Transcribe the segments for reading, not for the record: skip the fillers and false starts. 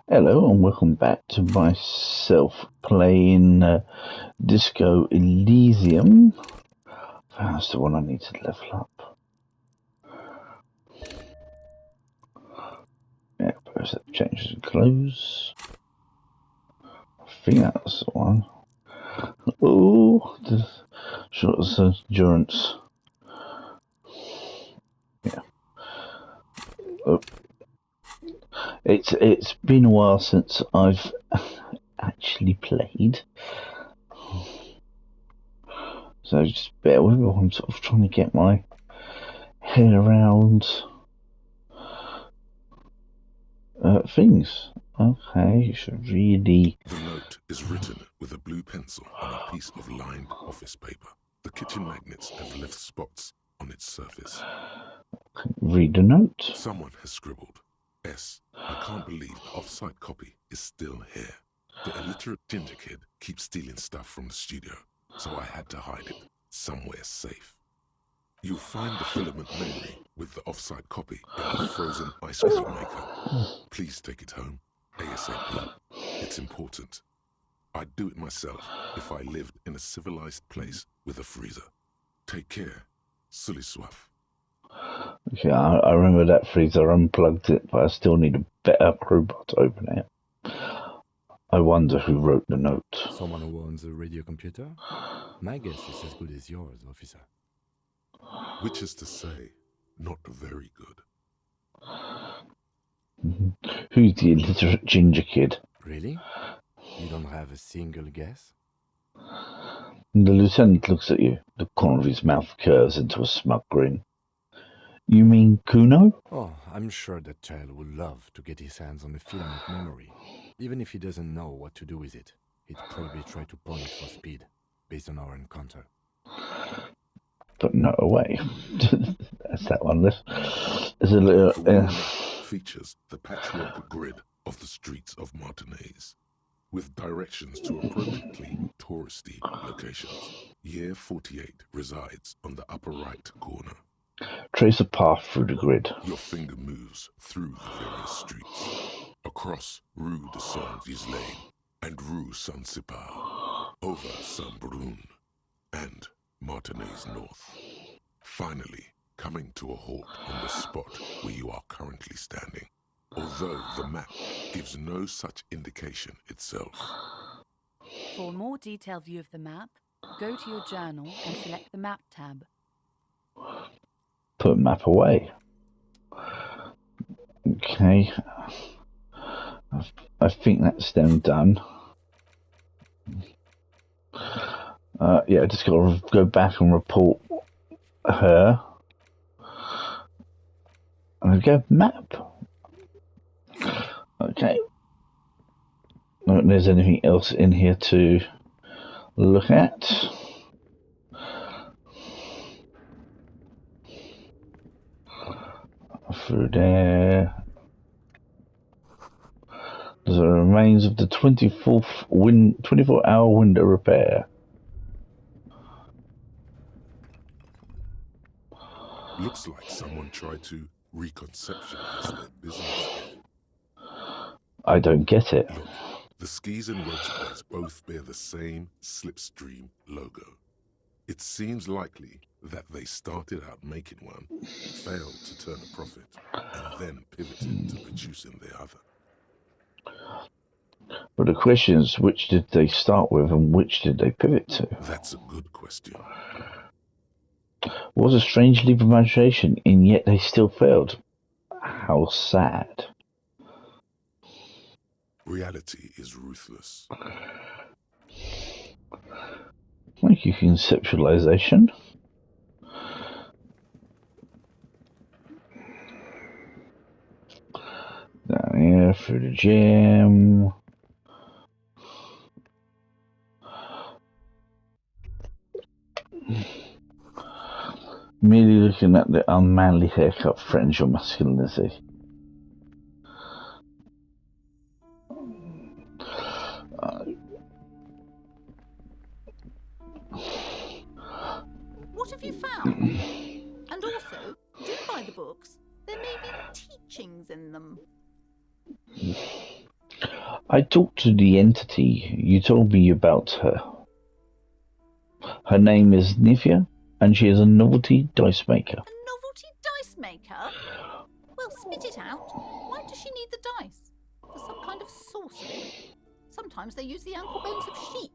Hello and welcome back to myself playing Disco Elysium. That's the one I need to level up. Yeah, press that changes and close. I think that's the one. Oh, short endurance. Yeah. Oh. It's been a while since I've actually played. So just bear with me. I'm sort of trying to get my head around things. Okay, you should really... The note is written with a blue pencil on a piece of lined office paper. The kitchen magnets have left spots on its surface. read the note. Someone has scribbled, S. I can't believe the off-site copy is still here. The illiterate ginger kid keeps stealing stuff from the studio, so I had to hide it somewhere safe. You'll find the filament memory with the off-site copy in the frozen ice cream maker. Please take it home, ASAP. It's important. I'd do it myself if I lived in a civilized place with a freezer. Take care, Sully Swaff. Okay, I remember that freezer. Unplugged it, but I still need a better crowbar to open it. I wonder who wrote the note. Someone who owns a radio computer? My guess is as good as yours, officer. Which is to say, not very good. Who's the illiterate ginger kid? Really? You don't have a single guess? The lieutenant looks at you. The corner of his mouth curves into a smug grin. You mean Kuno? Oh, I'm sure that child would love to get his hands on the filament memory. Even if he doesn't know what to do with it, he'd probably try to pawn it for speed, based on our encounter. But no way. That's that one. There's a little... The wall features the patchwork grid of the streets of Martinez, with directions to appropriately touristy locations. Year 48 resides on the upper right corner. Trace a path through the grid. Your finger moves through the various streets, across Rue de Saint-Ghislain and Rue Saint-Sipar, over Saint-Brun and Martinez North. Finally, coming to a halt on the spot where you are currently standing, although the map gives no such indication itself. For a more detailed view of the map, go to your journal and select the Map tab. Put map away. Okay. I think that's them done. Yeah, just got to go back and report her. And go map. Okay. I don't think there's anything else in here to look at. Through there. There's the remains of the 24-hour window repair. Looks like someone tried to reconceptualize their business. I don't get it. Look, the skis and rotorblades both bear the same Slipstream logo. It seems likely that they started out making one, failed to turn a profit, and then pivoted to producing the other. But the question is, which did they start with and which did they pivot to? That's a good question. Was a strange leap of imagination, and yet they still failed. How sad. Reality is ruthless. Thank you, conceptualization. Down here through the gym. Merely looking at the unmanly haircut threatens your masculinity. What have you found? And also, do buy the books. There may be teachings in them. I talked to the entity. You told me about her. Her name is Nivea, and she is a novelty dice maker. A novelty dice maker? Well, spit it out. Why does she need the dice? For some kind of sorcery? Sometimes they use the ankle bones of sheep.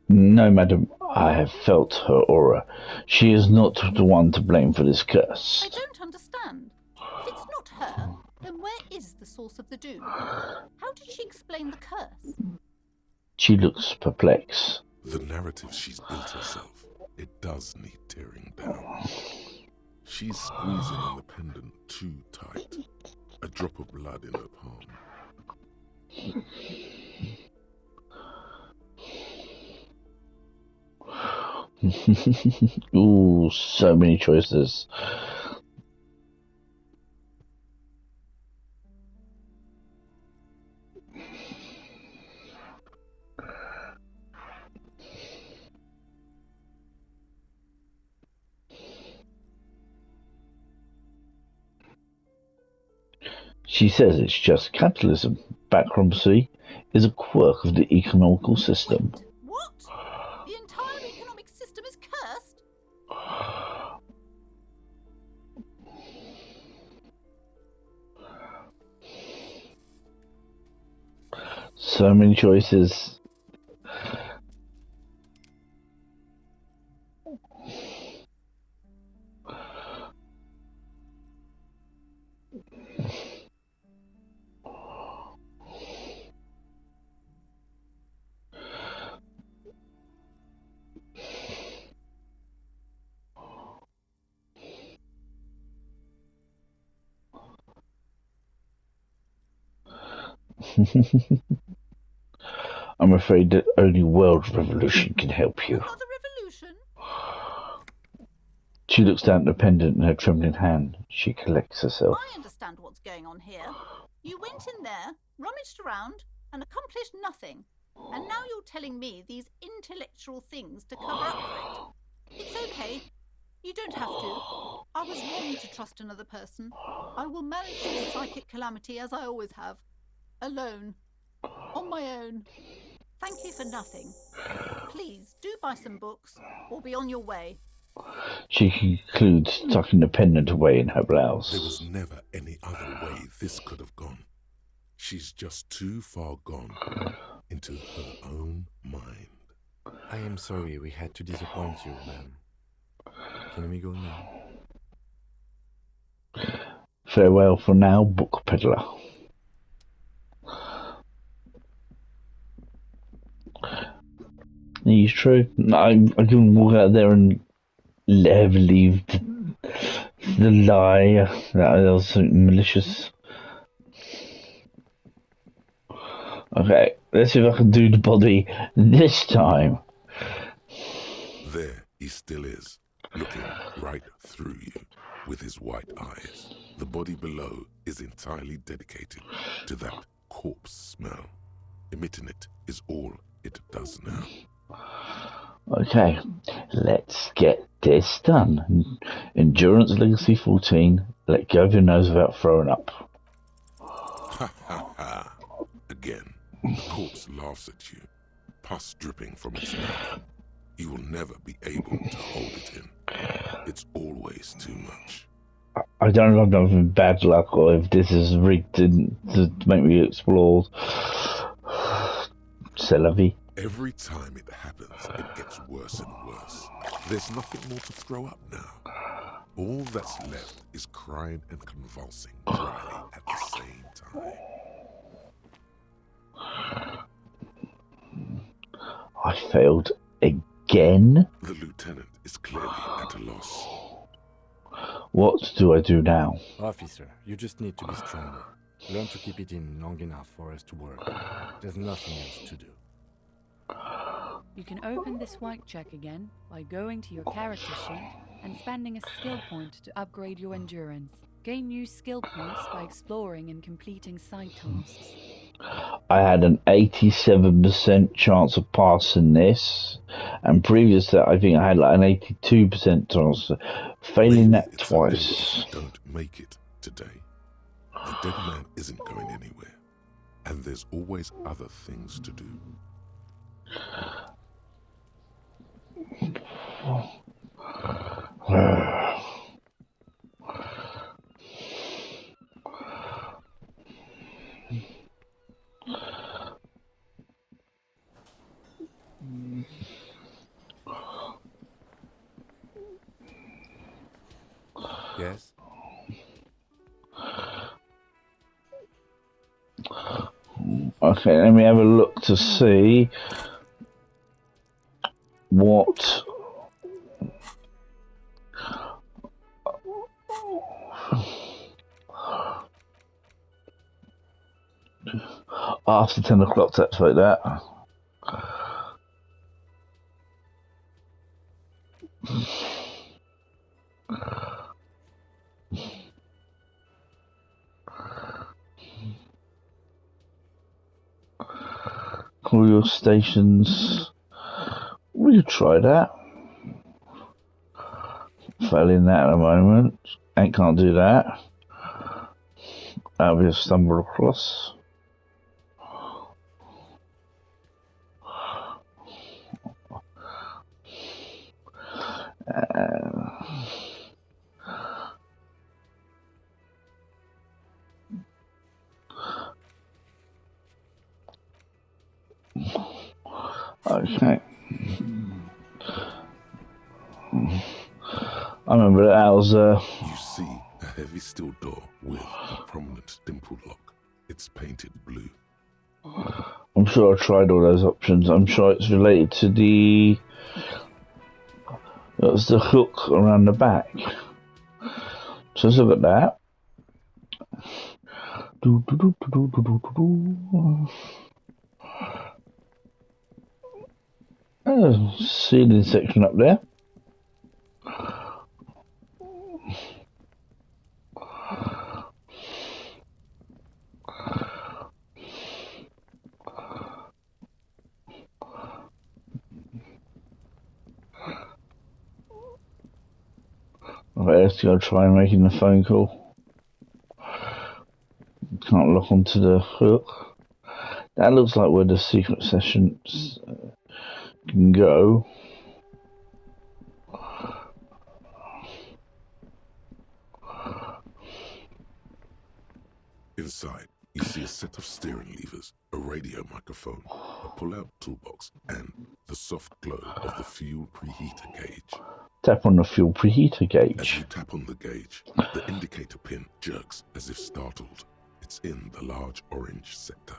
No, madam, I have felt her aura. She is not the one to blame for this curse. I don't understand. If it's not her, then where is the source of the doom? How did she explain the curse? She looks perplexed. The narrative she's built herself, it does need tearing down. She's squeezing on the pendant too tight. A drop of blood in her palm. Ooh, so many choices. She says it's just capitalism. Bankruptcy is a quirk of the economical system. Wait, what? The entire economic system is cursed? So many choices. I'm afraid that only world revolution can help you. Another revolution? She looks down at the pendant in her trembling hand. She collects herself. I understand what's going on here. You went in there, rummaged around, and accomplished nothing. And now you're telling me these intellectual things to cover up for it. It's okay. You don't have to. I was wrong to trust another person. I will manage this psychic calamity as I always have. Alone. On my own. Thank you for nothing. Please, do buy some books, or be on your way. She concludes, tucking the pendant away in her blouse. There was never any other way this could have gone. She's just too far gone into her own mind. I am sorry we had to disappoint you, ma'am. Can we go now? Farewell for now, book peddler. It's true. I can walk out there and let her believe the lie that I was something malicious. Okay, let's see if I can do the body this time. There he still is, looking right through you with his white eyes. The body below is entirely dedicated to that corpse smell. Emitting it is all it does now. Okay, let's get this done. Endurance Legacy 14. Let go of your nose without throwing up. Ha ha ha. Again, the corpse laughs at you, pus dripping from its mouth. You will never be able to hold it in. It's always too much. I don't know if I'm having bad luck or if this is rigged to make me explode. C'est la vie. Every time it happens, it gets worse and worse. There's nothing more to throw up now. All that's left is crying and convulsing dryly at the same time. I failed again? The lieutenant is clearly at a loss. What do I do now? Officer, you just need to be stronger. Learn to keep it in long enough for us to work. There's nothing else to do. You can open this white check again by going to your character sheet and spending a skill point to upgrade your endurance. Gain new skill points by exploring and completing side tasks. I had an 87% chance of passing this, and previous to that, I think I had like an 82% chance of failing Maybe that it's okay if twice. you don't make it today. The dead man isn't going anywhere, and there's always other things to do. Yes? Okay, let me have a look to see what. After 10 o'clock to activate that. Call your stations. We'll try that. Failing that at the moment. And can't do that. That'll be a stumble across. Okay. I remember that was You see a heavy steel door with a prominent dimple lock. It's painted blue. I'm sure I tried all those options. I'm sure it's related to the. That's the hook around the back. So let's look at that. Ceiling section up there. Okay, let's go try making the phone call. Can't lock onto the hook. That looks like where the secret sessions can go. Inside, you see a set of steering levers, a radio microphone, a pull-out toolbox, and the soft glow of the fuel preheater gauge. Tap on the fuel preheater As you gauge. tap on the gauge, the indicator pin jerks as if startled. It's in the large orange sector,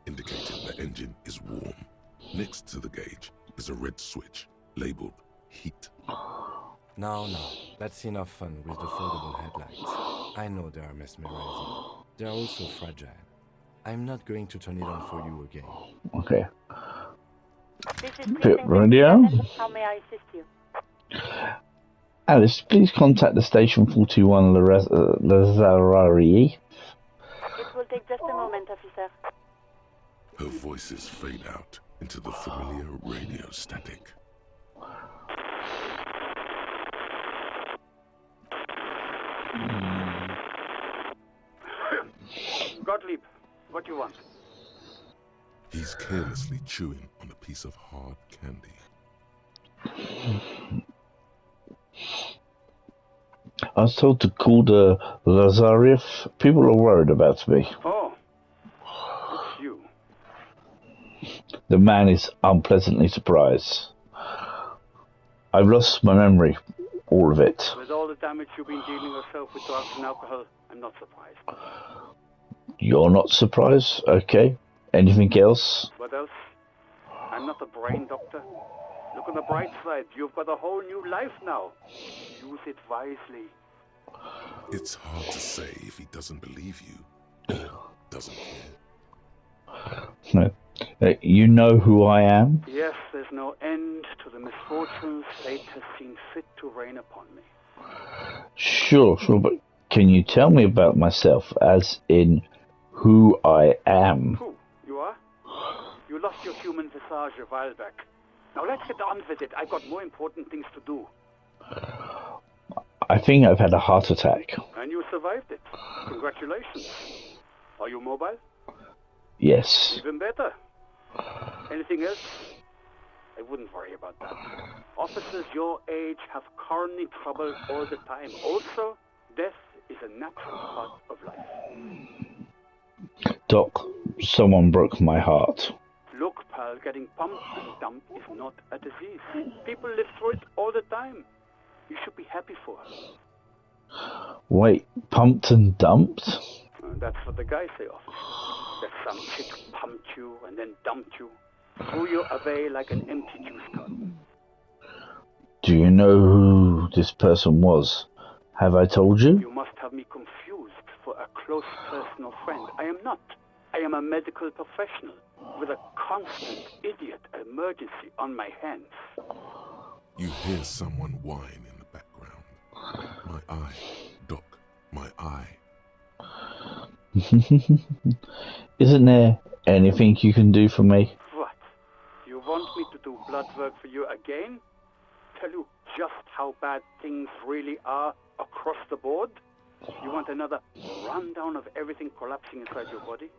indicating the engine is warm. Next to the gauge is a red switch labeled heat. No, that's enough fun with the foldable headlights. I know they are mesmerizing. They are also fragile. I'm not going to turn it on for you again. Okay. This is Pit Precinct radio. 57. How may I assist you? Alice, please contact the station 41 Lazarari. It will take just a moment, officer. Her voices fade out into the familiar radio static. Gottlieb, what do you want? He's carelessly chewing on a piece of hard candy. I was told to call the Lazarev. People are worried about me. Oh, it's you. The man is unpleasantly surprised. I've lost my memory. All of it. With all the damage you've been dealing yourself with drugs and alcohol, I'm not surprised. You're not surprised? Okay. Anything else? What else? I'm not a brain doctor. Look on the bright side. You've got a whole new life now. Use it wisely. It's hard to say if he doesn't believe you or doesn't care. No. You know who I am? Yes, there's no end to the misfortunes fate has seen fit to rain upon me. Sure, but can you tell me about myself, as in who I am? Who? lost your human visage a while back. Now let's get on with it. I've got more important things to do. I think I've had a heart attack. And you survived it. Congratulations. Are you mobile? Yes. Even better. Anything else? I wouldn't worry about that. Officers your age have coronary trouble all the time. Also, death is a natural part of life. Doc, someone broke my heart. Look, pal, getting pumped and dumped is not a disease. People live through it all the time. You should be happy for her. Wait, pumped and dumped? That's what the guys say often. That some chick pumped you and then dumped you. Threw you away like an empty juice carton. Do you know who this person was? Have I told you? You must have me confused for a close personal friend. I am not. I am a medical professional with a constant idiot emergency on my hands. You hear someone whine in the background. My eye, Doc, my eye. Isn't there anything you can do for me? What? You want me to do blood work for you again? Tell you just how bad things really are across the board? You want another rundown of everything collapsing inside your body?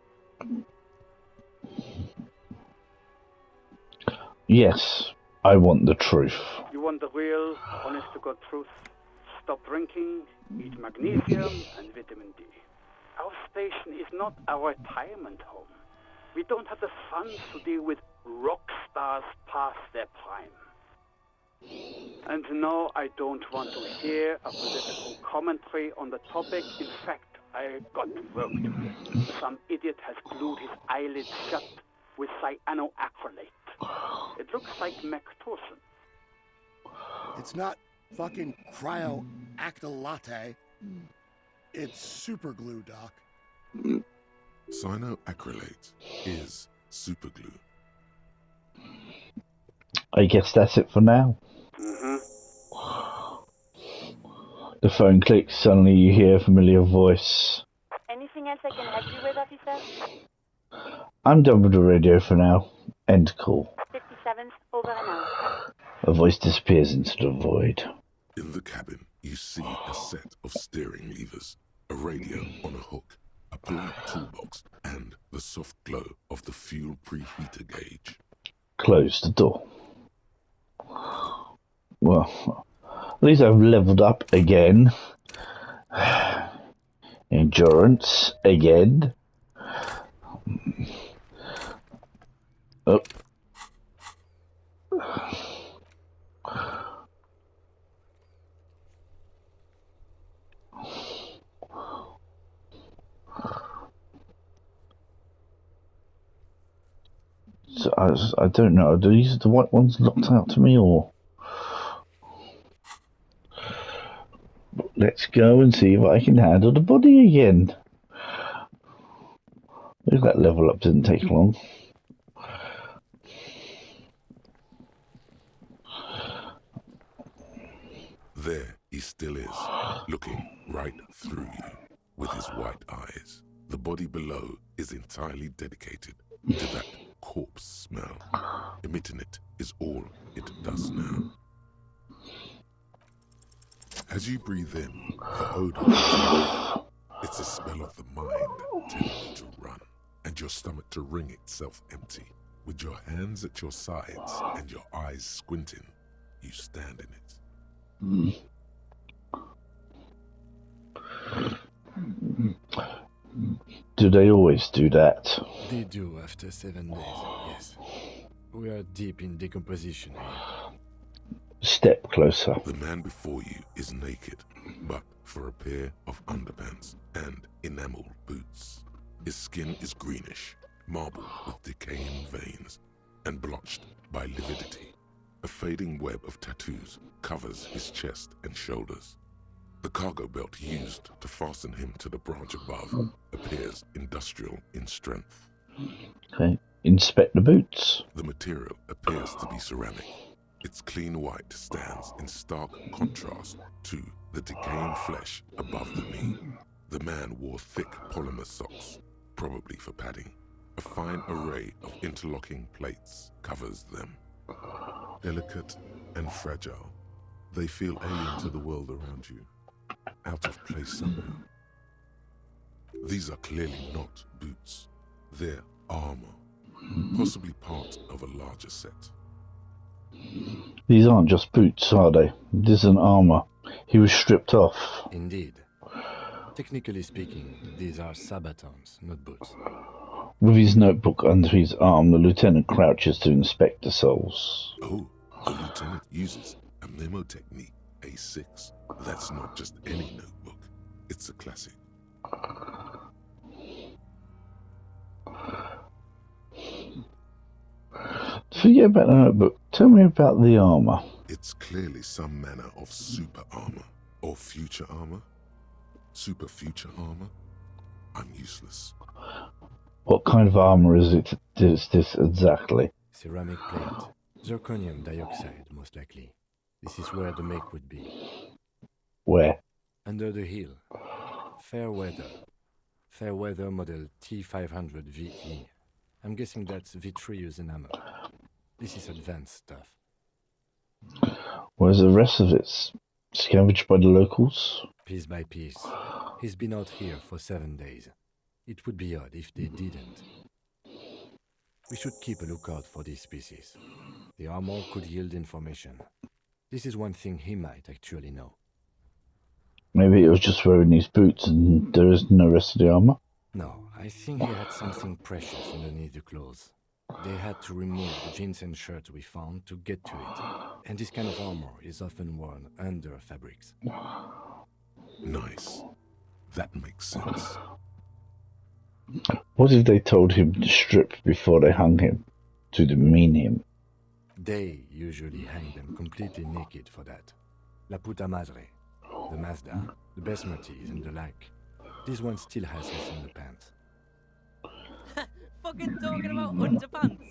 Yes, I want the truth. You want the real, honest-to-God truth? Stop drinking, eat magnesium and vitamin D. Our station is not a retirement home. We don't have the funds to deal with rock stars past their prime. And no, I don't want to hear a political commentary on the topic. In fact, I got work to do. Some idiot has glued his eyelids shut with cyanoacrylate. It looks like Mactorson. It's not fucking cryoacrylate. It's super glue, Doc. Cyanoacrylate is superglue. I guess that's it for now. The phone clicks, suddenly you hear a familiar voice. Anything else I can help you with, officer? I'm done with the radio for now. End call. 57th, over and out. A voice disappears into the void. In the cabin, you see a set of steering levers, a radio on a hook, a pull-out toolbox, and the soft glow of the fuel preheater gauge. Close the door. Well, at least I've leveled up again. Endurance again. Oh. So I don't know. Are these the white ones locked out to me, or? Let's go and see if I can handle the body again. If that level up didn't take long. There he still is, looking right through you with his white eyes. The body below is entirely dedicated to that corpse smell. Emitting it is all it does now. As you breathe in, the odor comes in. It's a smell of the mind telling you to run, and your stomach to wring itself empty. With your hands at your sides and your eyes squinting, you stand in it. Do they always do that? They do after 7 days, yes. We are deep in decomposition here. Step closer. The man before you is naked, but for a pair of underpants and enamel boots. His skin is greenish, marbled with decaying veins, and blotched by lividity. A fading web of tattoos covers his chest and shoulders. The cargo belt used to fasten him to the branch above appears industrial in strength. Okay. Inspect the boots. The material appears to be ceramic. Its clean white stands in stark contrast to the decaying flesh above the knee. The man wore thick polymer socks, probably for padding. A fine array of interlocking plates covers them. Delicate and fragile, they feel alien to the world around you, out of place somehow. These are clearly not boots. They're armor, possibly part of a larger set. These aren't just boots, are they? This is an armor. He was stripped off. Indeed. Technically speaking, these are sabatons, not boots. With his notebook under his arm, the lieutenant crouches to inspect the soles. Oh, the lieutenant uses a memo technique, A6. That's not just any notebook. It's a classic. Forget about the notebook. Tell me about the armor. It's clearly some manner of super armor. Or future armor. Super future armor. I'm useless. What kind of armor is this exactly? Ceramic plate. Zirconium dioxide, most likely. This is where the make would be. Where? Under the hill. Fair weather. Fair weather model T500 VE. I'm guessing that's vitreous enamel. This is advanced stuff. Where's the rest of it? Scavenged by the locals? Piece by piece. He's been out here for 7 days. It would be odd if they didn't. We should keep a lookout for these species. The armor could yield information. This is one thing he might actually know. Maybe it was just wearing these boots and there is no rest of the armor? No, I think he had something precious underneath the clothes. They had to remove the jeans and shirt we found to get to it. And this kind of armor is often worn under fabrics. Nice. That makes sense. What if they told him to strip before they hung him? To demean him? They usually hang them completely naked for that. La puta madre, the Mazda, the basmatis and the like. This one still has his underpants. Fucking talking about underpants.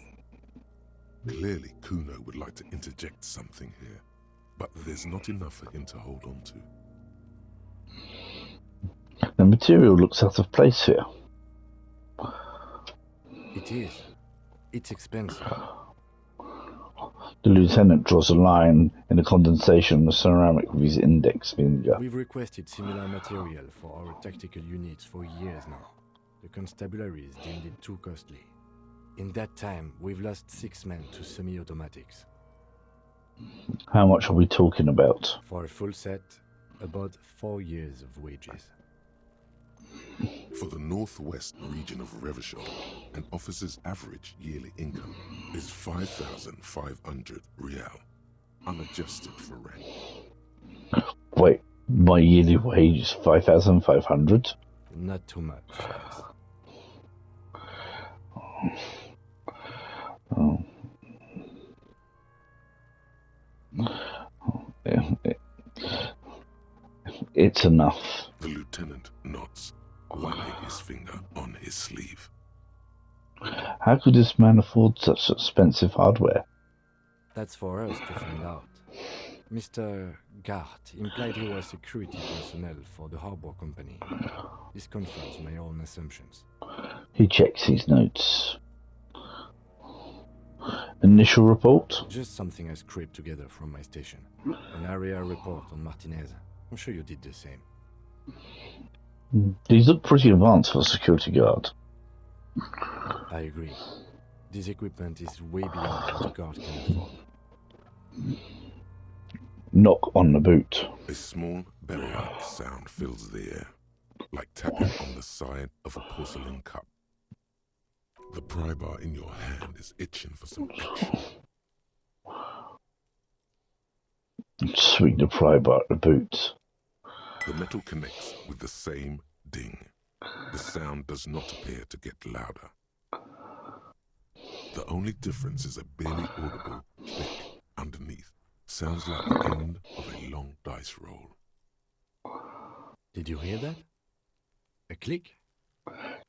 Clearly Kuno would like to interject something here, but there's not enough for him to hold on to. The material looks out of place here. It is. It's expensive. The lieutenant draws a line in the condensation on the ceramic with his index finger. We've requested similar material for our tactical units for years now. The constabularies deemed it too costly. In that time, we've lost 6 men to semi-automatics. How much are we talking about? For a full set, about 4 years of wages. For the northwest region of Revachol, an officer's average yearly income is 5,500 real, unadjusted for rent. Wait, my yearly wage is 5,500? Not too much, yes. Oh. It's enough. The lieutenant nods, wiping his finger on his sleeve. How could this man afford such expensive hardware? That's for us to find out. Mr. Gart implied he was security personnel for the harbor company. This confirms my own assumptions. He checks his notes. Initial report? Just something I scraped together from my station. An area report on Martinez. I'm sure you did the same. These look pretty advanced for a security guard. I agree. This equipment is way beyond what a guard can afford. Knock on the boot. A small bell-like sound fills the air, like tapping on the side of a porcelain cup. The pry bar in your hand is itching for some action. Swing the pry bar at the boot. The metal connects with the same ding. The sound does not appear to get louder. The only difference is a barely audible click underneath. Sounds like the end of a long dice roll. Did you hear that? A click?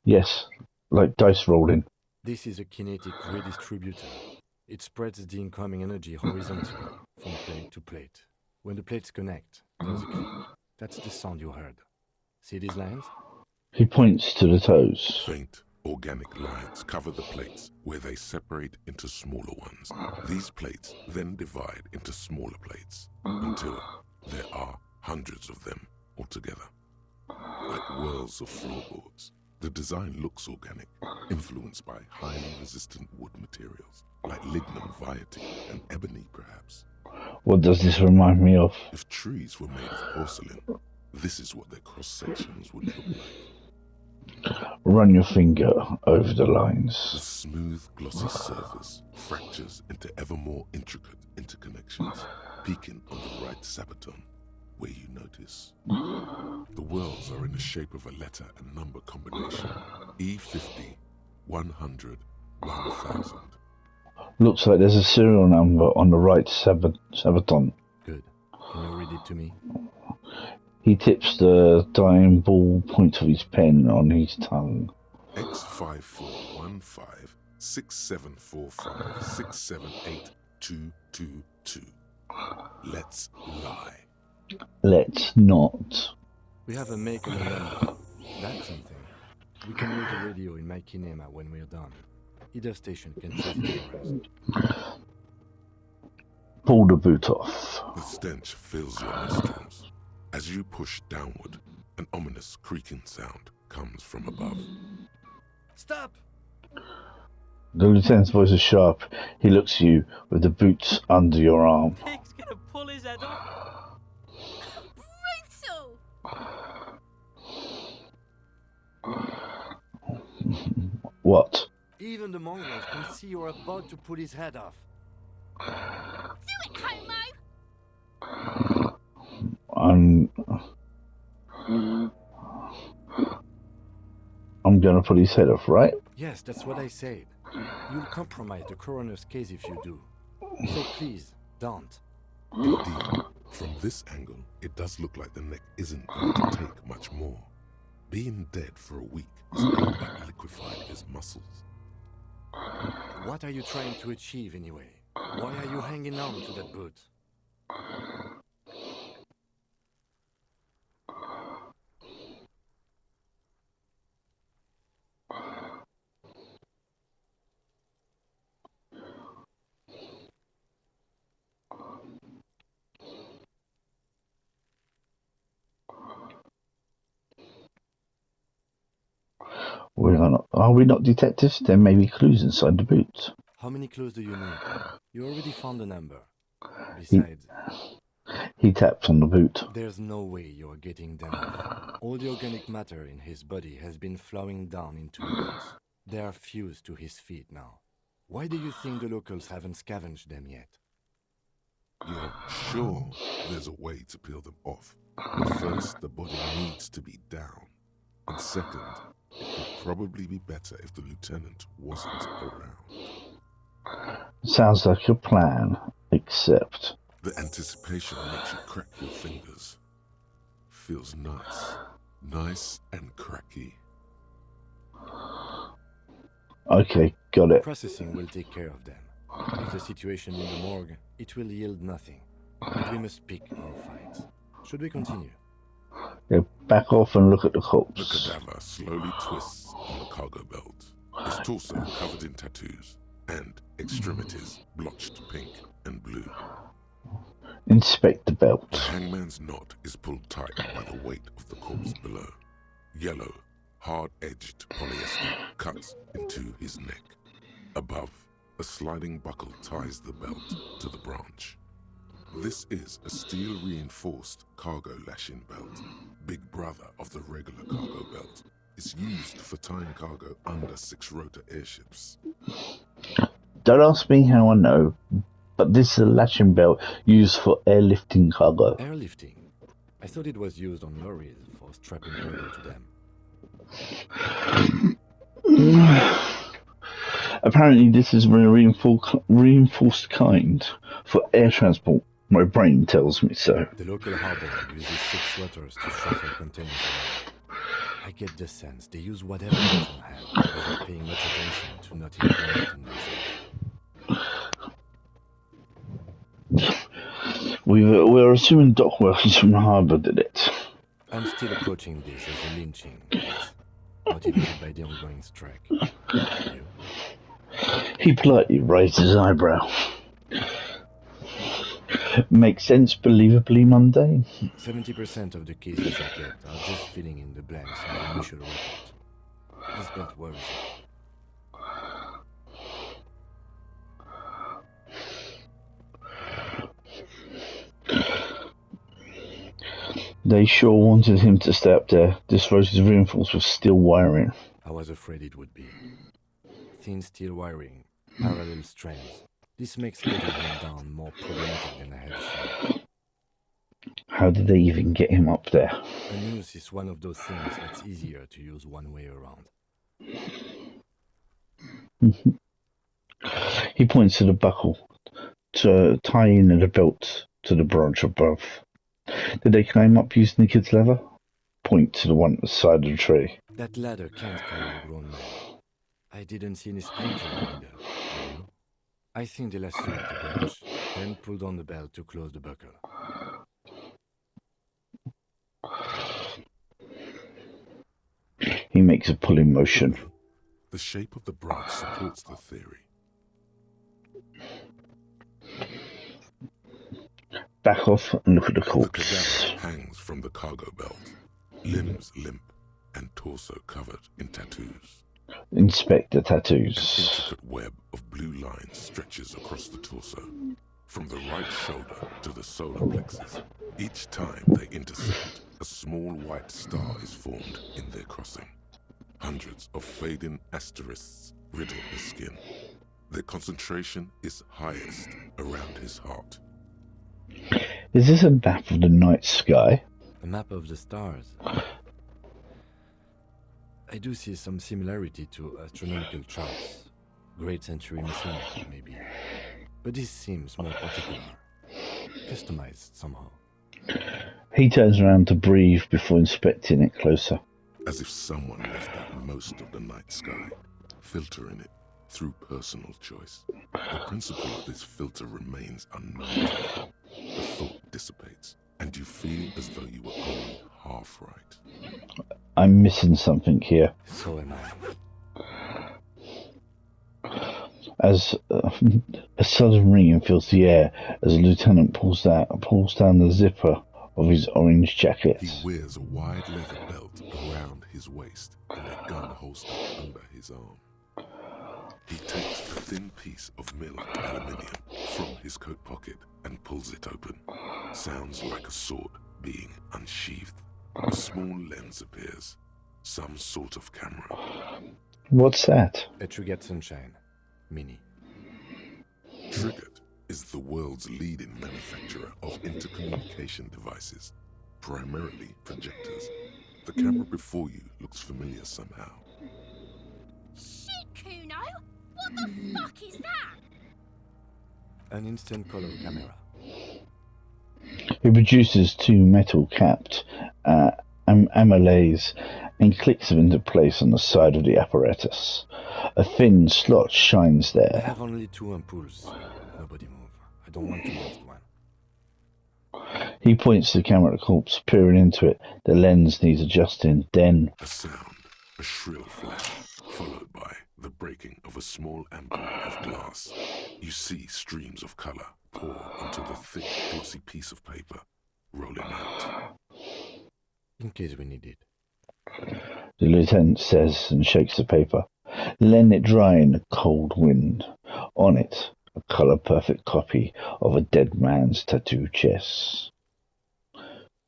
Yes, like dice rolling. This is a kinetic redistributor. It spreads the incoming energy horizontally, from plate to plate. When the plates connect, there's a click. That's the sound you heard. See these lines? He points to the toes. Faint, Organic lines cover the plates where they separate into smaller ones. These plates then divide into smaller plates until there are hundreds of them altogether. Like whirls of floorboards, the design looks organic, influenced by highly resistant wood materials, like lignum vitae and ebony perhaps. What does this remind me of? If trees were made of porcelain, this is what their cross-sections would look like. Run your finger over the The lines. smooth, glossy surface fractures into ever more intricate interconnections, peaking on the right sabaton, where you notice. The whirls are in the shape of a letter and number combination. E50, 100, 1000. Looks like there's a serial number on the right sabaton. Good. Can you read it to me? He tips the dying ball point of his pen on his tongue. X5415 6745 678222. Let's lie. Let's not. We have a make and a number. That's something. We can use the radio in my kinema when we're done. Either station can choose it for us. Pull the boot off. The stench fills your nostrils. As you push downward, an ominous creaking sound comes from above. Stop! The lieutenant's voice is sharp. He looks at you with the boots under your arm. Pig's gonna pull his head off. Brutal! What? Even the mongrels can see you're about to pull his head off. Do it, Homo! I'm gonna pull his head off, right? Yes, that's what I said. You'll compromise the coroner's case if you do. So please, don't. Indeed, from this angle, it does look like the neck isn't going to take much more. Being dead for a week has all but liquefied his muscles. What are you trying to achieve anyway? Why are you hanging on to that boot? Are we not detectives? There may be clues inside the boot. How many clues do you need? You already found a number. Besides, He taps on the boot. there's no way you're getting them off. All the organic matter in his body has been flowing down into the boots. They are fused to his feet now. Why do you think the locals haven't scavenged them yet? You're sure there's a way to peel them off, but first the body needs to be down. And second, it would probably be better if the lieutenant wasn't around. Sounds like a plan, except... The anticipation makes you crack your fingers. Feels nice. Nice and cracky. Okay, got it. Processing will take care of them. If the situation in the morgue, it will yield nothing. But we must pick our fights. Should we continue? Yeah, back off and look at the The corpse. cadaver slowly twists on the cargo belt, his torso covered in tattoos, and extremities blotched pink and blue. Inspect the The belt. hangman's knot is pulled tight by the weight of the corpse below. Yellow, hard-edged polyester cuts into his neck. Above, a sliding buckle ties the belt to the branch. This is a steel-reinforced cargo lashing belt, big brother of the regular cargo belt. It's used for towing cargo under six-rotor airships. Don't ask me how I know, but this is a lashing belt used for airlifting cargo. Airlifting. I thought it was used on lorries for strapping cargo to them. Apparently this is a reinforced kind for air transport. My brain tells me so. The local harbor uses 6 rotors to shuffle containers around. I get the sense they use whatever is on hand without paying much attention to not incriminating themselves. We're assuming dock workers from the harbour did it. I'm still approaching this as a lynching case. motivated by the ongoing strike. You? He politely raised his eyebrow. Makes sense, believably mundane. 70% of the cases I get are just filling in the blanks on the initial report. This belt worries me. They sure wanted him to stay up there. This road is reinforced with steel wiring. I was afraid it would be. Thin steel wiring, parallel strands. This makes getting him down more problematic than I had assumed. How did they even get him up there? A noose is one of those things that's easier to use one way around. He points to the buckle, to tie in the belt to the branch above. Did they climb up using the kid's lever? Point to the one at the side of the tree. That ladder can't carry a grown man. I didn't see any spring to it either. Did you? I think they lassoed the branch, then pulled on the belt to close the buckle. He makes a pulling motion. The shape of the branch supports the theory. Back off and look at the The corpse. cadaver hangs from the cargo belt, limbs limp and torso covered in tattoos. Inspect the An tattoos. intricate web of blue lines stretches across the torso, from the right shoulder to the solar plexus. Each time they intersect, a small white star is formed in their crossing. Hundreds of fading asterisks riddle the skin. Their concentration is highest around his heart. Is this a map of the night sky? A map of the stars. I do see some similarity to astronomical charts. Great century missing, maybe. But this seems more particular. Customized somehow. He turns around to breathe before inspecting it closer. As if someone left out most of the night sky, filtering it through personal choice. The principle of this filter remains unknown to you. The thought dissipates, and you feel as though you were only half right. I'm missing something here. So am I. As a sudden ringing fills the air as the lieutenant pulls down the zipper of his orange jacket. He wears a wide leather belt around his waist and a gun holster under his arm. He takes a thin piece of milled aluminium from his coat pocket and pulls it open. Sounds like a sword being unsheathed. A small lens appears. Some sort of camera. What's that? A Trigger Sunshine. Mini. Triggered is the world's leading manufacturer of intercommunication devices, primarily projectors. The camera before you looks familiar somehow. Shit, Kuno! What the fuck is that? An instant color camera. He produces two metal-capped amylays and clicks them into place on the side of the apparatus. A thin slot shines I there. have only 2 ampoules. Nobody move. I don't want to waste one. He points the camera at the corpse, peering into it. The lens needs adjusting. Then A sound, a shrill flash, followed by the breaking of a small ampoule of glass. You see streams of color pour onto the thick, glossy piece of paper, rolling out. In case we need it. the lieutenant says and shakes the paper. Let it dry in the cold wind. On it, a colour-perfect copy of a dead man's tattoo chest.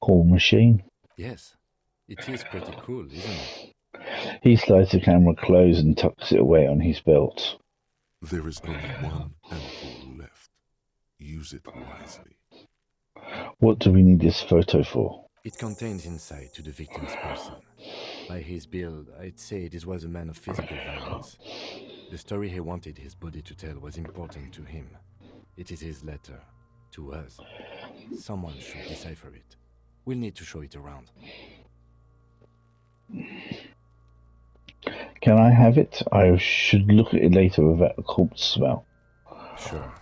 Cool machine. Yes, it is pretty cool, isn't it? He slides the camera close and tucks it away on his belt. There is only one ampoule left. Use it wisely. What do we need this photo for? It contains insight to the victim's person. By his build, I'd say this was a man of physical violence. The story he wanted his body to tell was important to him. It is his letter to us. Someone should decipher it. We'll need to show it around. Can I have it? I should look at it later without a corpse smell. Sure.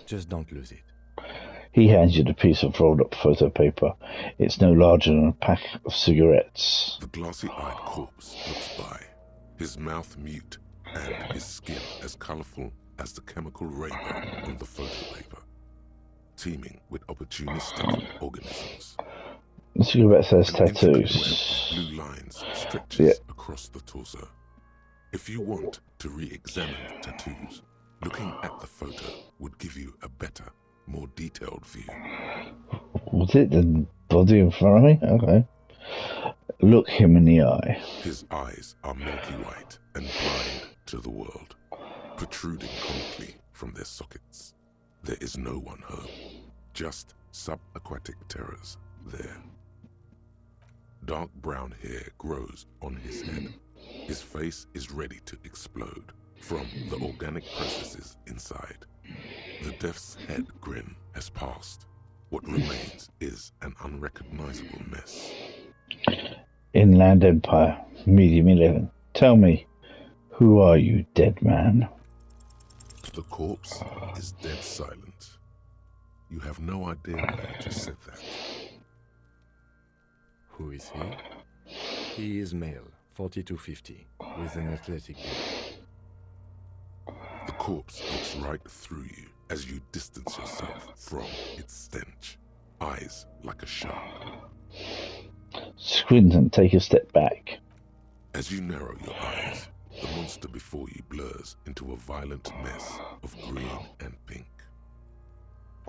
Just don't lose it. He hands you the piece of rolled-up photo paper. It's no larger than a pack of cigarettes. The glossy-eyed corpse looks by, his mouth mute and his skin as colorful as the chemical rainbow on the photo paper, teeming with opportunistic organisms. The cigarette says An intricate web of tattoos. blue lines stretches Yeah. across the torso. If you want to re-examine the tattoos, looking at the photo would give you a better, more detailed view. Was it the body in front of me? Okay. Look him in the eye. His eyes are milky white and blind to the world, protruding comically from their sockets. There is no one home, just subaquatic terrors there. Dark brown hair grows on his head. His face is ready to explode from the organic processes inside. The death's head grin has passed. What remains is an unrecognizable mess. Inland Empire, medium 11. Tell me, who are you, dead man? The corpse is dead silent. You have no idea why I just said that. Who is he? He is male, 40-50, with an athletic build. The corpse looks right through you as you distance yourself from its stench. Eyes like a shark. Squint and take a step back. As you narrow your eyes, the monster before you blurs into a violent mess of green and pink.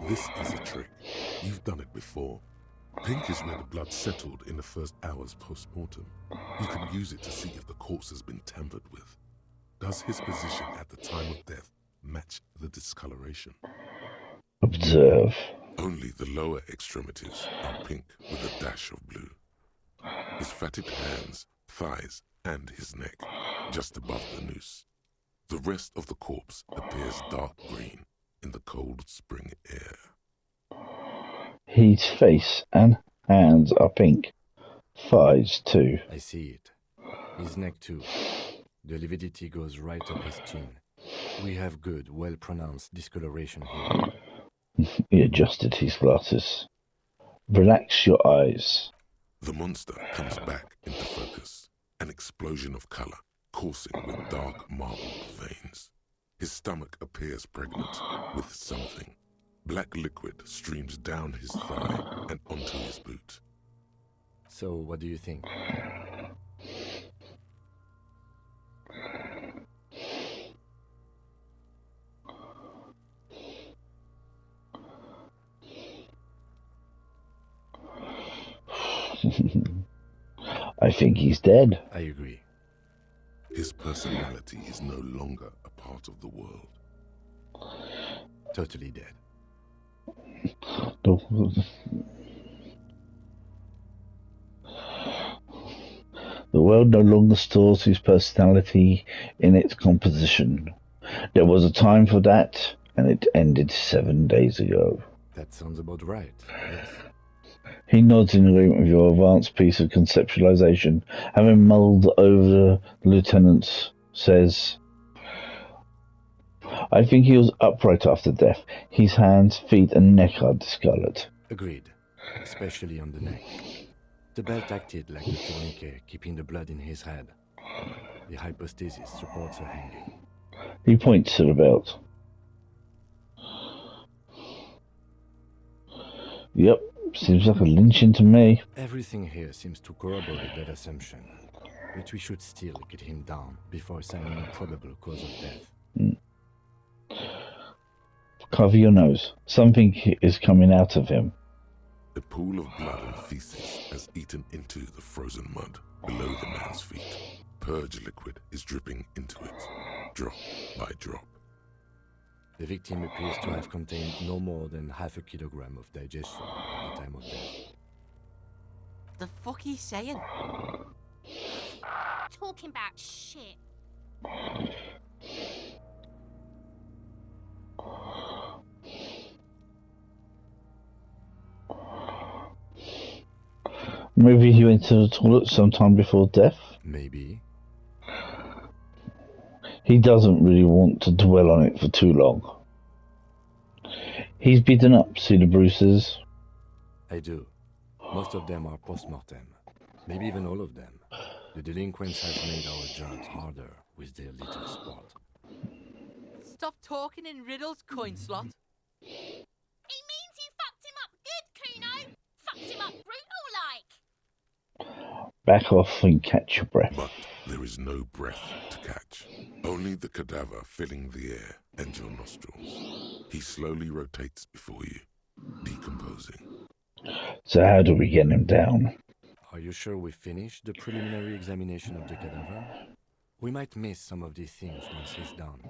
This is a trick. You've done it before. Pink is where the blood settled in the first hours post-mortem. You can use it to see if the corpse has been tampered with. Does his position at the time of death match the discoloration? Observe. Only the lower extremities are pink with a dash of blue. His fatted hands, thighs, and his neck, just above the noose. The rest of the corpse appears dark green in the cold spring air. His face and hands are pink. Thighs too. I see it. His neck too. The lividity goes right up his chin. We have good, well-pronounced discoloration here. He adjusted his glasses. Relax your eyes. The monster comes back into focus, an explosion of color, coursing with dark marbled veins. His stomach appears pregnant with something. Black liquid streams down his thigh and onto his boot. So, what do you think? I think he's dead. I agree. His personality is no longer a part of the world. Totally dead. The world no longer stores his personality in its composition. There was a time for that, and it ended 7 days ago. That sounds about right, yes. He nods in agreement with your advanced piece of conceptualization. Having mulled over the lieutenant says, I think he was upright after death. His hands, feet, and neck are discolored. Agreed, especially on the neck. The belt acted like the tourniquet, keeping the blood in his head. The hypostasis supports her hanging. He points to the belt. Yep, seems like a lynching to me. Everything here seems to corroborate that assumption, but we should still get him down before assigning a probable cause of death. Cover your nose. Something is coming out of him. A pool of blood and feces has eaten into the frozen mud below the man's feet. Purge liquid is dripping into it, drop by drop. The victim appears to have contained no more than half a kilogram of digestion at the time of death. The fuck he's saying? Talking about shit. Maybe he went to the toilet sometime before death. Maybe. He doesn't really want to dwell on it for too long. He's beaten up, see the bruises? I do. Most of them are post-mortem. Maybe even all of them. The delinquents have made our jobs harder with their little sport. Stop talking in riddles, coin slot. He means you fucked him up good, Kuno. Fucked him up brutal like. Back off and catch your breath. But there is no breath to catch. Only the cadaver filling the air and your nostrils. He slowly rotates before you, decomposing. So how do we get him down? Are you sure we finished the preliminary examination of the cadaver? We might miss some of these things once he's done.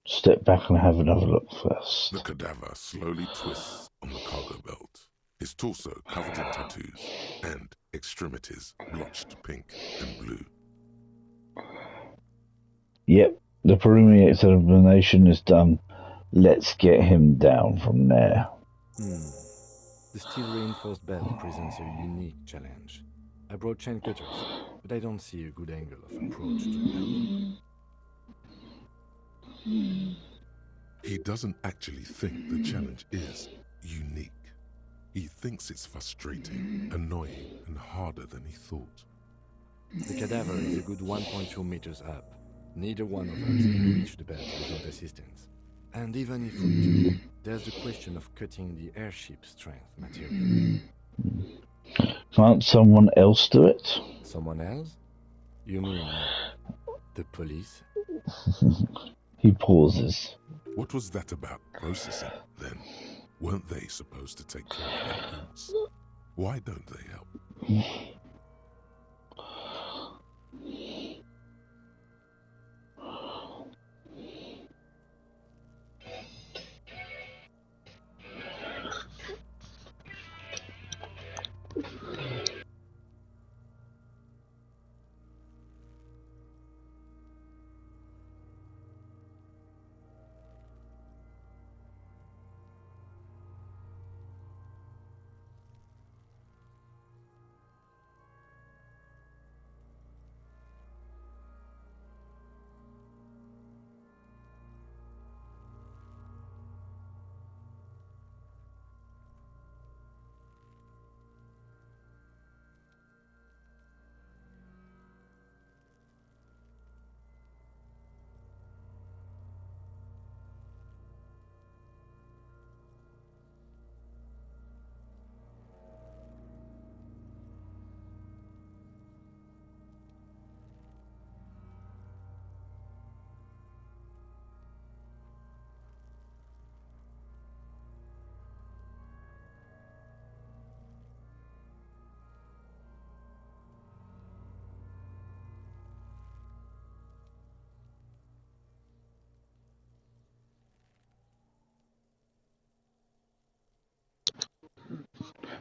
Step back and have another look first. The cadaver slowly twists on the cargo belt, his torso covered in tattoos, and extremities blotched pink and blue. Yep, the preliminary examination is done. Let's get him down from there. The steel-reinforced belt presents a unique challenge. I brought chain cutters, but I don't see a good angle of approach to the belt. He doesn't actually think the challenge is unique. He thinks it's frustrating, annoying, and harder than he thought. The cadaver is a good 1.2 meters up. Neither one of us can reach the belt without assistance. And even if we do, there's the question of cutting the airship strength material. Can't someone else do it? Someone else? You mean the police? He pauses. What was that about processing, then? Weren't they supposed to take care of their boots? Why don't they help?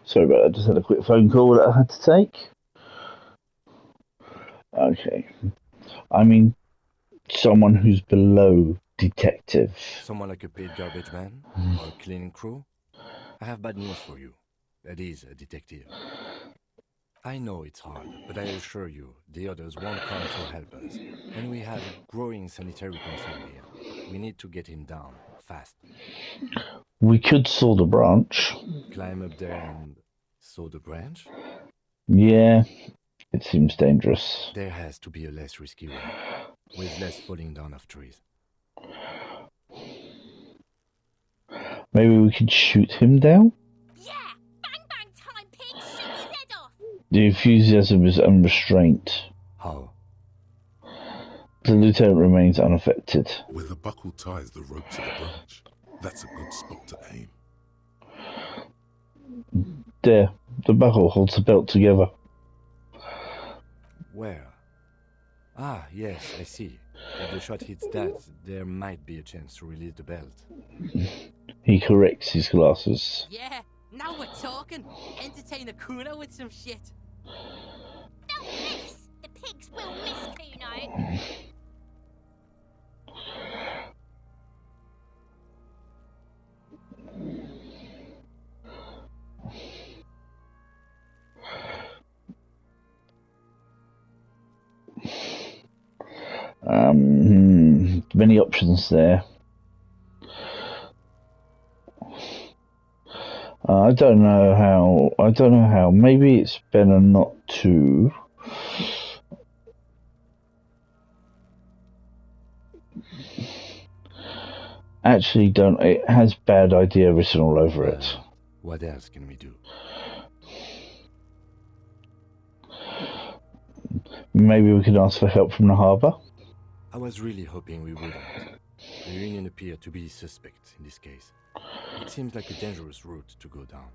Sorry about that, I just had a quick phone call that I had to take. Okay. I mean, someone who's below detective. Someone like a paid garbage man? Or a cleaning crew? I have bad news for you. That is a detective. I know it's hard, but I assure you, the others won't come to help us. And we have a growing sanitary concern here. We need to get him down, fast. We could saw the branch. Climb up there and saw the branch? Yeah, it seems dangerous. There has to be a less risky way, with less falling down of trees. Maybe we could shoot him down? Yeah! Bang bang time, pig! Shoot his head off! The enthusiasm is unrestrained. How? The lieutenant remains unaffected. Where the buckle ties the rope to the branch, that's a good spot to aim. There, the buckle holds the belt together. Where? Ah, yes, I see. If the shot hits that, there might be a chance to release the belt. He corrects his glasses. Yeah, now we're talking. Entertain a Kuno with some shit. They'll miss! The pigs will miss, Kuno! Many options there. I don't know how. Maybe it's better not to. Actually, don't. It has bad idea written all over it. What else can we do? Maybe we could ask for help from the harbour. I was really hoping we wouldn't. The Union appear to be suspect in this case. It seems like a dangerous route to go down.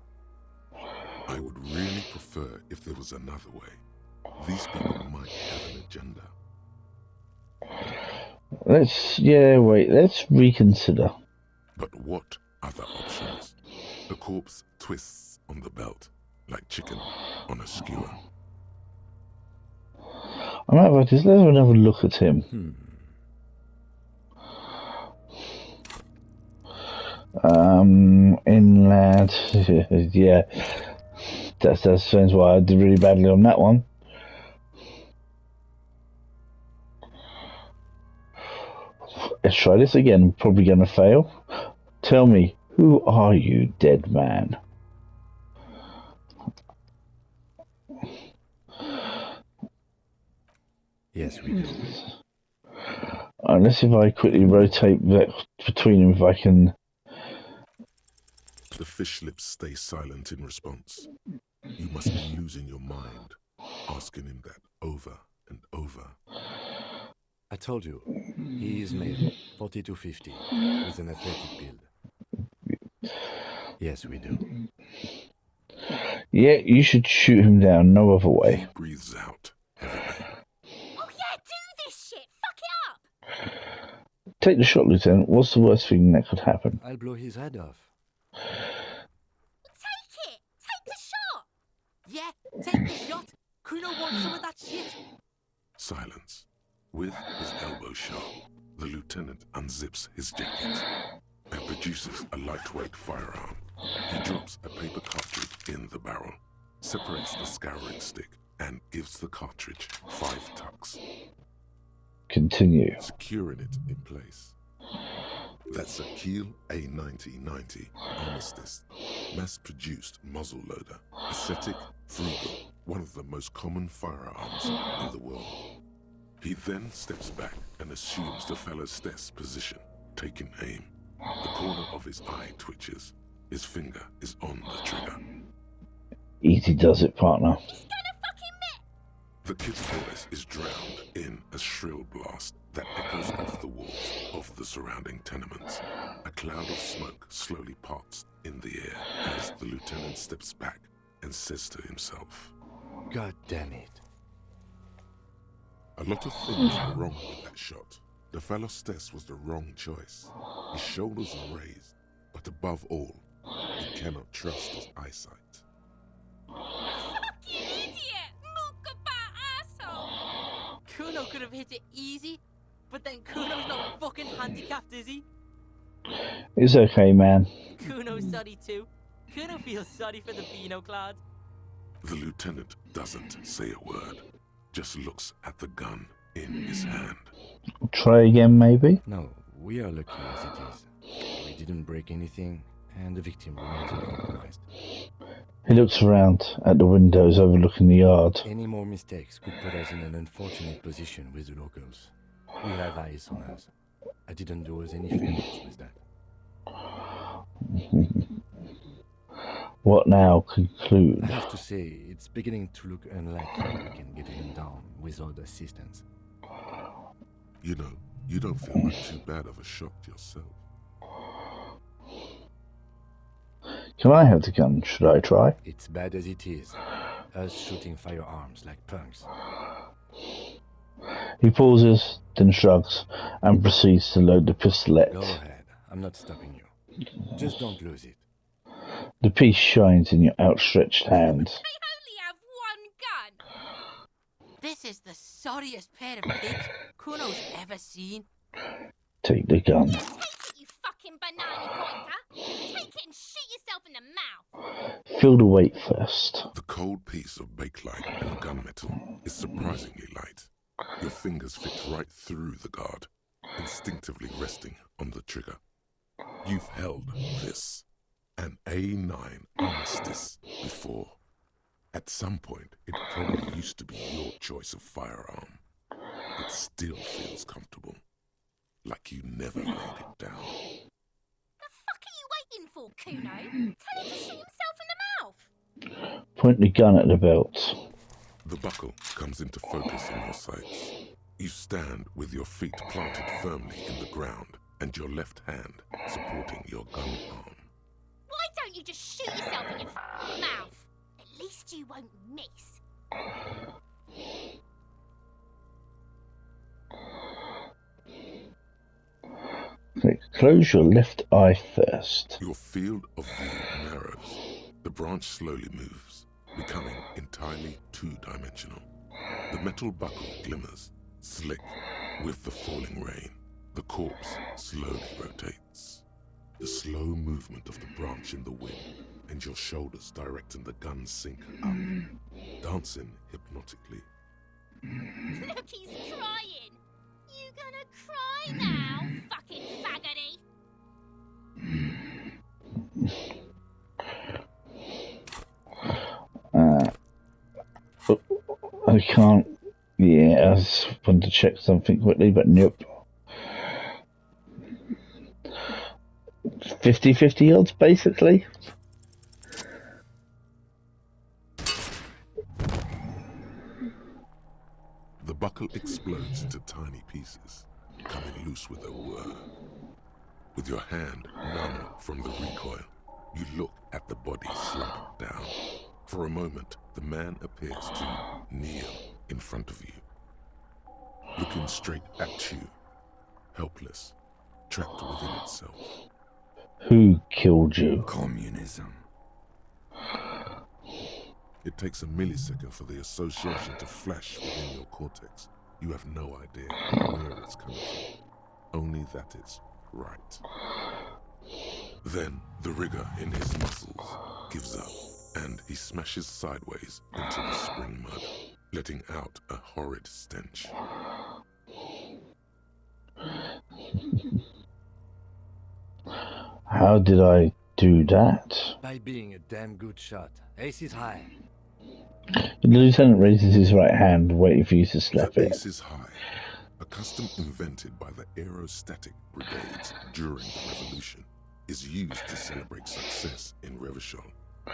I would really prefer if there was another way. These people might have an agenda. Let's reconsider. But what other options? The corpse twists on the belt, like chicken on a skewer. I'm out of this. Let's have another look at him. Inland. Yeah. That explains why I did really badly on that one. Let's try this again. Probably going to fail. Tell me, who are you, dead man? Yes, we do. Let's see if I quickly rotate that between them, if I can. The fish lips stay silent in response. You must be losing your mind, asking him that over and over. I told you, he is male, 40 to 50, with an athletic build. Yes, we do. Yeah, you should shoot him down. No other way. He breathes out heavily. Oh yeah, do this shit! Fuck it up! Take the shot, Lieutenant. What's the worst thing that could happen? I'll blow his head off. Take it! Take the shot! Yeah, take the shot. Kuno wants some of that shit. Silence. With his elbow sharp, the lieutenant unzips his jacket and produces a lightweight firearm. He drops a paper cartridge in the barrel, separates the scouring stick, and gives the cartridge 5 tucks. Continue. Securing it in place. That's a Kiel A9090 Armistice, mass-produced muzzleloader, ascetic, frugal, one of the most common firearms in the world. He then steps back and assumes the fellow's desk position, taking aim. The corner of his eye twitches. His finger is on the trigger. Easy does it, partner. He's gonna fucking miss! The kid's voice is drowned in a shrill blast that echoes off the walls of the surrounding tenements. A cloud of smoke slowly parts in the air as the lieutenant steps back and says to himself, God damn it. a lot of things were wrong with that shot. The fellow's test was the wrong choice. His shoulders are raised, but above all, he cannot trust his eyesight. Fucking idiot! Mookabat asshole! Kuno could have hit it easy, but then Kuno's not fucking handicapped, is he? It's okay, man. Kuno's sorry too. Kuno feels sorry for the Beano Cloud. The lieutenant doesn't say a word, just looks at the gun in his hand. Try again, maybe? No, we are lucky as it is. We didn't break anything, and the victim remains uncompromised. He looks around at the windows overlooking the yard. Any more mistakes could put us in an unfortunate position with the locals. We have eyes on us. I didn't do us any favors with that. What now? Conclude. I have to say, it's beginning to look unlikely we can get him down without assistance. You know, you don't feel like too bad of a shot yourself. Can I have the gun? Should I try? It's bad as it is. Us shooting firearms like punks. He pauses, then shrugs, and proceeds to load the pistolet. Go ahead. I'm not stopping you. Just don't lose it. The piece shines in your outstretched hands. I only have one gun! This is the sorriest pair of pigs Kuno's ever seen. Take the gun. Take it, you fucking banana pointer! Take it and shoot yourself in the mouth! Feel the weight first. The cold piece of bakelite and gunmetal is surprisingly light. Your fingers fit right through the guard, instinctively resting on the trigger. You've held this An A9 armistice before. At some point, it probably used to be your choice of firearm. It still feels comfortable. Like you never laid it down. The fuck are you waiting for, Kuno? Tell him to shoot himself in the mouth. Point the gun at the belt. The buckle comes into focus in your sights. You stand with your feet planted firmly in the ground and your left hand supporting your gun arm. Why don't you just shoot yourself in your mouth? At least you won't miss. Okay, close your left eye first. Your field of view narrows. The branch slowly moves, becoming entirely two-dimensional. The metal buckle glimmers, slick, with the falling rain. The corpse slowly rotates. The slow movement of the branch in the wind, and your shoulders directing the gun sink up, dancing hypnotically. Look, he's crying. You gonna cry now, fucking faggoty? I can't. Yeah, I just wanted to check something quickly, but nope. 50-50 odds, basically. The buckle explodes into tiny pieces, coming loose with a whir. With your hand numb from the recoil, you look at the body slumped down. For a moment, the man appears to kneel in front of you, looking straight at you, helpless, trapped within itself. Who killed you? Communism. It takes a millisecond for the association to flash within your cortex. You have no idea where it's coming from, only that it's right. Then the rigor in his muscles gives up, and he smashes sideways into the spring mud, letting out a horrid stench. How did I do that? By being a damn good shot. Ace is high. The lieutenant raises his right hand, waiting for you to slap The it. ace is high, a custom invented by the aerostatic brigades during the revolution, is used to celebrate success in Revachol,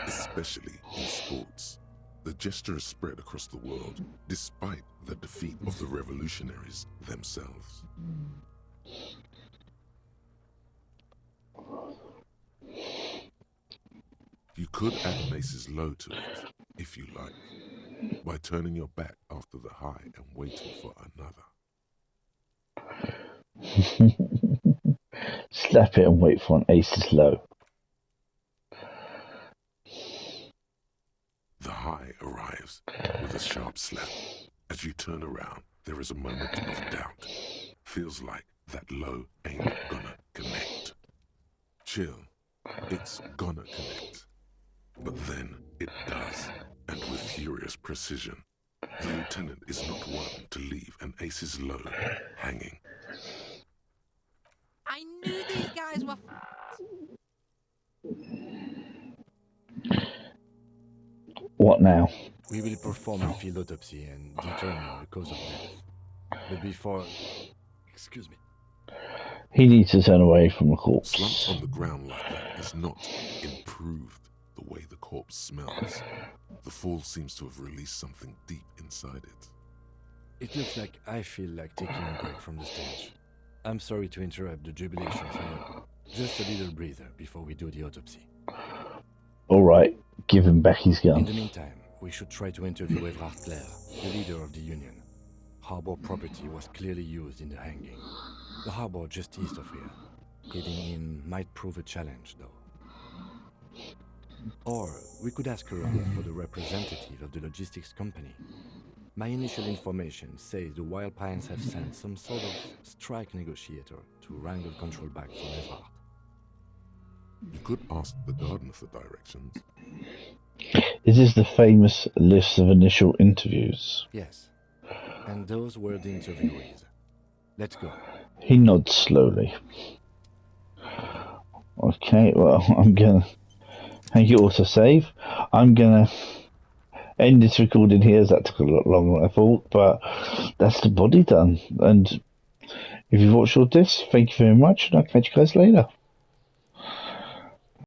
especially in sports. The gesture is spread across the world, despite the defeat of the revolutionaries themselves. You could add an ace's low to it, if you like, by turning your back after the high and waiting for another. Slap it and wait for an ace's low. The high arrives with a sharp slap. As you turn around, there is a moment of doubt. Feels like that low ain't gonna connect. Chill, it's gonna connect. But then it does, and with furious precision. The lieutenant is not one to leave an ace's low hanging. I knew these guys were What now? We will perform a field autopsy and determine the cause of death. But before... Excuse me. He needs to turn away from the corpse. Slumped on the ground like that has not improved the way the corpse smells. The fall seems to have released something deep inside it. It looks like I feel like taking a break from the stage. I'm sorry to interrupt the jubilation here. Just a little breather before we do the autopsy. Alright, give him back his gun. In the meantime, we should try to interview Everard Clare, the leader of the Union. Harbor property was clearly used in the hanging. The harbor just east of here. Getting in might prove a challenge, though. Or we could ask around for the representative of the logistics company. My initial information says the Wild Pines have sent some sort of strike negotiator to wrangle control back from Everard. You could ask the gardener for directions. Is this the famous list of initial interviews? Yes. And those were the interviewees. Let's go. He nods slowly. Okay, well, I'm gonna Thank you, also save. I'm gonna end this recording here, as that took a lot longer than I thought, but that's the body done. And if you've watched all this, thank you very much, and I'll catch you guys later.